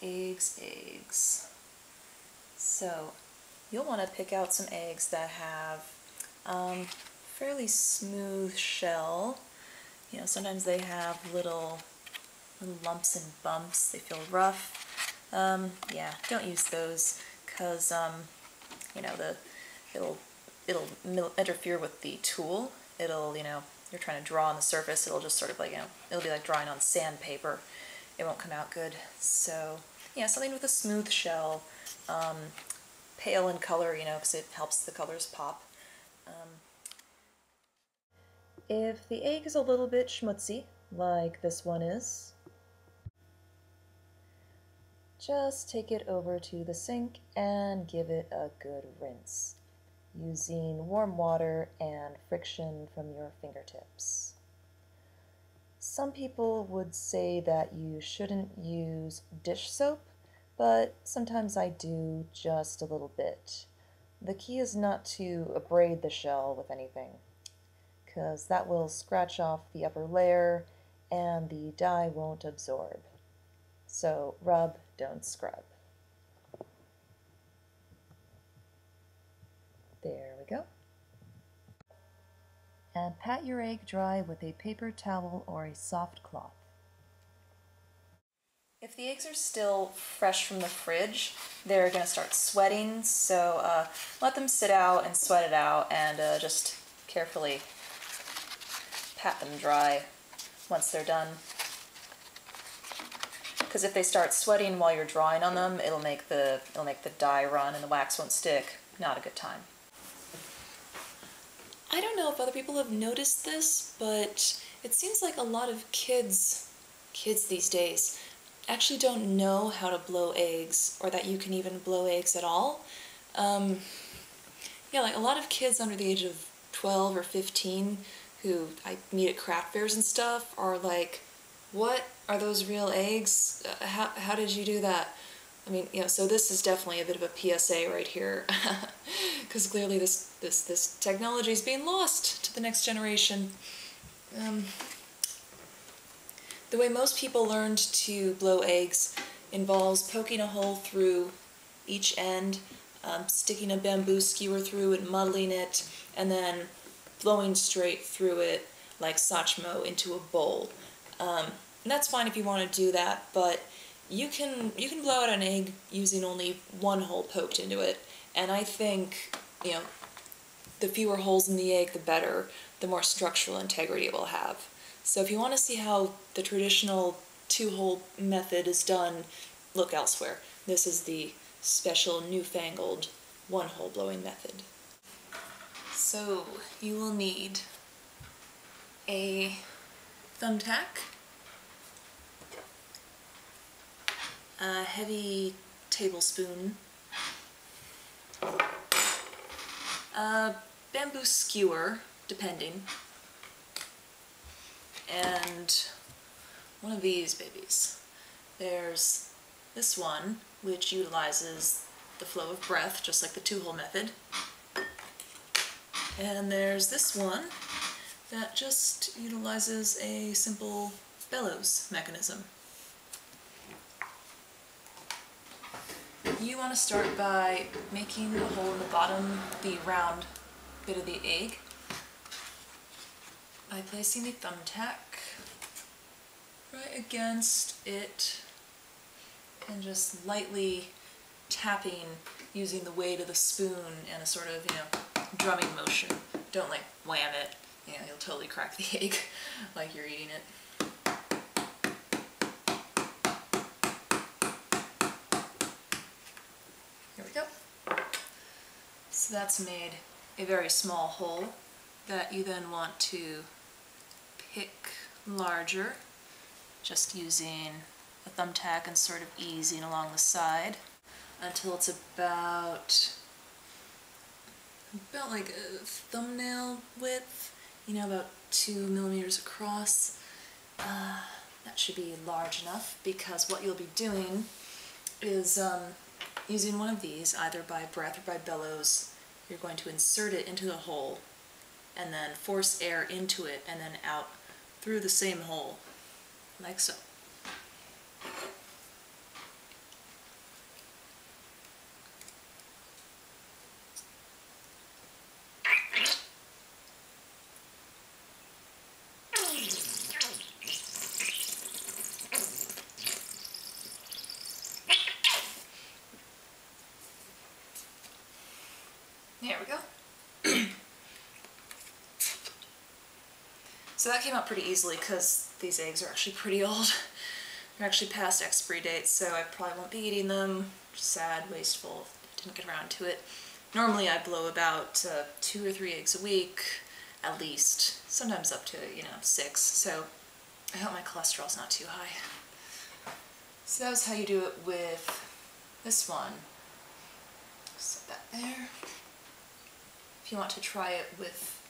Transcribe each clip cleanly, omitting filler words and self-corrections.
Eggs. So you'll want to pick out some eggs that have fairly smooth shell. You know, sometimes they have little lumps and bumps. They feel rough. Yeah, don't use those because you know, it'll interfere with the tool. It'll, you know, you're trying to draw on the surface. It'll just sort of like, you know, it'll be like drawing on sandpaper. It won't come out good. So yeah, something with a smooth shell, pale in color, you know, because it helps the colors pop. If the egg is a little bit schmutzy, like this one is, just take it over to the sink and give it a good rinse, using warm water and friction from your fingertips. Some people would say that you shouldn't use dish soap, but sometimes I do just a little bit. The key is not to abrade the shell with anything, because that will scratch off the upper layer and the dye won't absorb. So rub, don't scrub. There we go. And pat your egg dry with a paper towel or a soft cloth. If the eggs are still fresh from the fridge, they're going to start sweating, so let them sit out and sweat it out, and just carefully pat them dry once they're done. Because if they start sweating while you're drawing on them, it'll make the dye run and the wax won't stick. Not a good time. I don't know if other people have noticed this, but it seems like a lot of kids these days actually don't know how to blow eggs, or that you can even blow eggs at all. Yeah, like a lot of kids under the age of 12 or 15 who I meet at craft fairs and stuff are like, what? Are those real eggs? How did you do that? I mean, you know, so this is definitely a bit of a PSA right here, because clearly this technology is being lost to the next generation. The way most people learned to blow eggs involves poking a hole through each end, sticking a bamboo skewer through it, muddling it, and then blowing straight through it like Sachmo into a bowl. And that's fine if you want to do that, but you can blow out an egg using only one hole poked into it, and I think, you know, the fewer holes in the egg, the better, the more structural integrity it will have. So if you want to see how the traditional two-hole method is done, look elsewhere. This is the special newfangled one-hole blowing method. So you will need a thumbtack, a heavy tablespoon, a bamboo skewer, depending, and one of these babies. There's this one, which utilizes the flow of breath, just like the two-hole method. And there's this one that just utilizes a simple bellows mechanism. You want to start by making a hole in the bottom, the round bit of the egg, by placing the thumbtack right against it and just lightly tapping using the weight of the spoon and a sort of, you know, drumming motion. Don't like wham it, you know, you'll totally crack the egg like you're eating it. Here we go. So that's made a very small hole that you then want to pick larger, just using a thumbtack and sort of easing along the side until it's about like a thumbnail width, you know, about 2 millimeters across. That should be large enough, because what you'll be doing is using one of these, either by breath or by bellows. You're going to insert it into the hole and then force air into it and then out through the same hole, like so. So that came out pretty easily because these eggs are actually pretty old. They're actually past expiry date, so I probably won't be eating them. Sad, wasteful, didn't get around to it. Normally I blow about 2 or 3 eggs a week, at least. Sometimes up to, 6, so I hope my cholesterol's not too high. So that was how you do it with this one. Set that there. If you want to try it with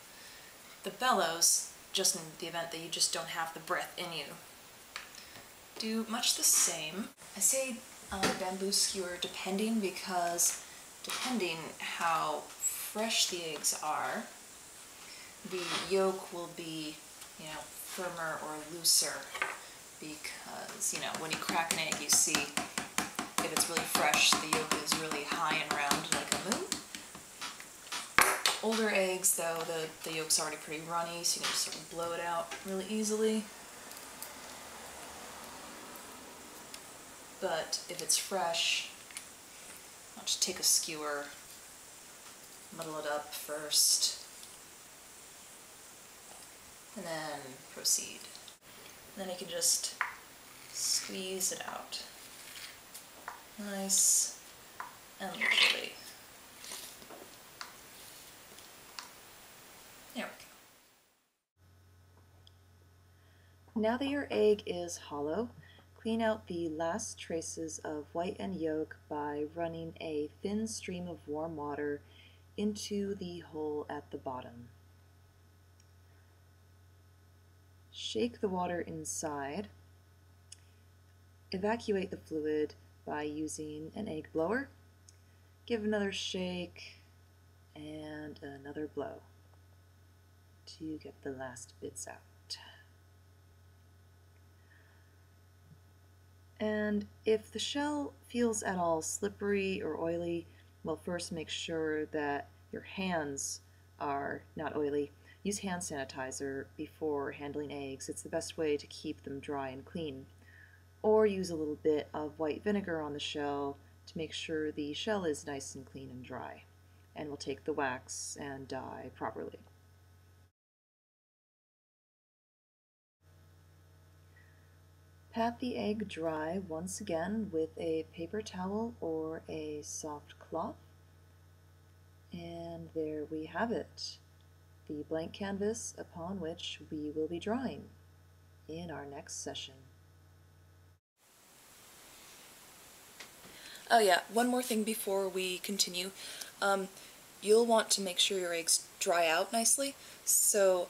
the bellows, just in the event that you just don't have the breath in you, do much the same. I say bamboo skewer depending because depending how fresh the eggs are, the yolk will be, firmer or looser, because, when you crack an egg, you see if it's really fresh, the yolk is really high and round like a moon. Older eggs, though, the yolk's already pretty runny, so you can just sort of blow it out really easily. But if it's fresh, I'll just take a skewer, muddle it up first, and then proceed. And then you can just squeeze it out. Nice and leisurely. There we go. Now that your egg is hollow, clean out the last traces of white and yolk by running a thin stream of warm water into the hole at the bottom. Shake the water inside. Evacuate the fluid by using an egg blower. Give another shake and another blow to get the last bits out. And if the shell feels at all slippery or oily, well, first make sure that your hands are not oily. Use hand sanitizer before handling eggs. It's the best way to keep them dry and clean. Or use a little bit of white vinegar on the shell to make sure the shell is nice and clean and dry. And we'll take the wax and dye properly. Pat the egg dry once again with a paper towel or a soft cloth. And there we have it, the blank canvas upon which we will be drawing in our next session. Oh yeah, one more thing before we continue. You'll want to make sure your eggs dry out nicely. So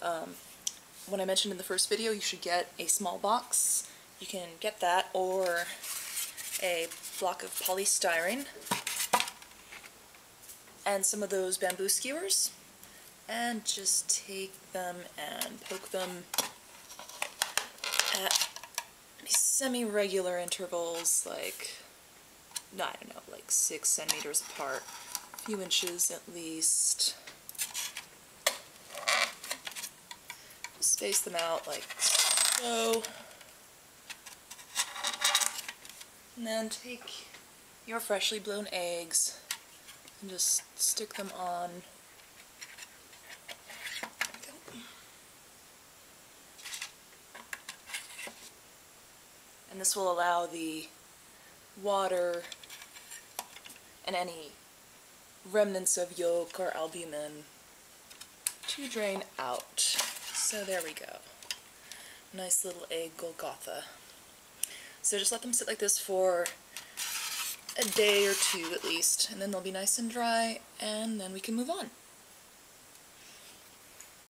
when I mentioned in the first video, you should get a small box. You can get that, or a block of polystyrene, and some of those bamboo skewers, and just take them and poke them at semi-regular intervals, like, I don't know, like 6 centimeters apart, a few inches at least. Space them out like so. And then take your freshly blown eggs and just stick them on. And this will allow the water and any remnants of yolk or albumin to drain out. So there we go. Nice little egg Golgotha. So just let them sit like this for a day or two at least, and then they'll be nice and dry, and then we can move on.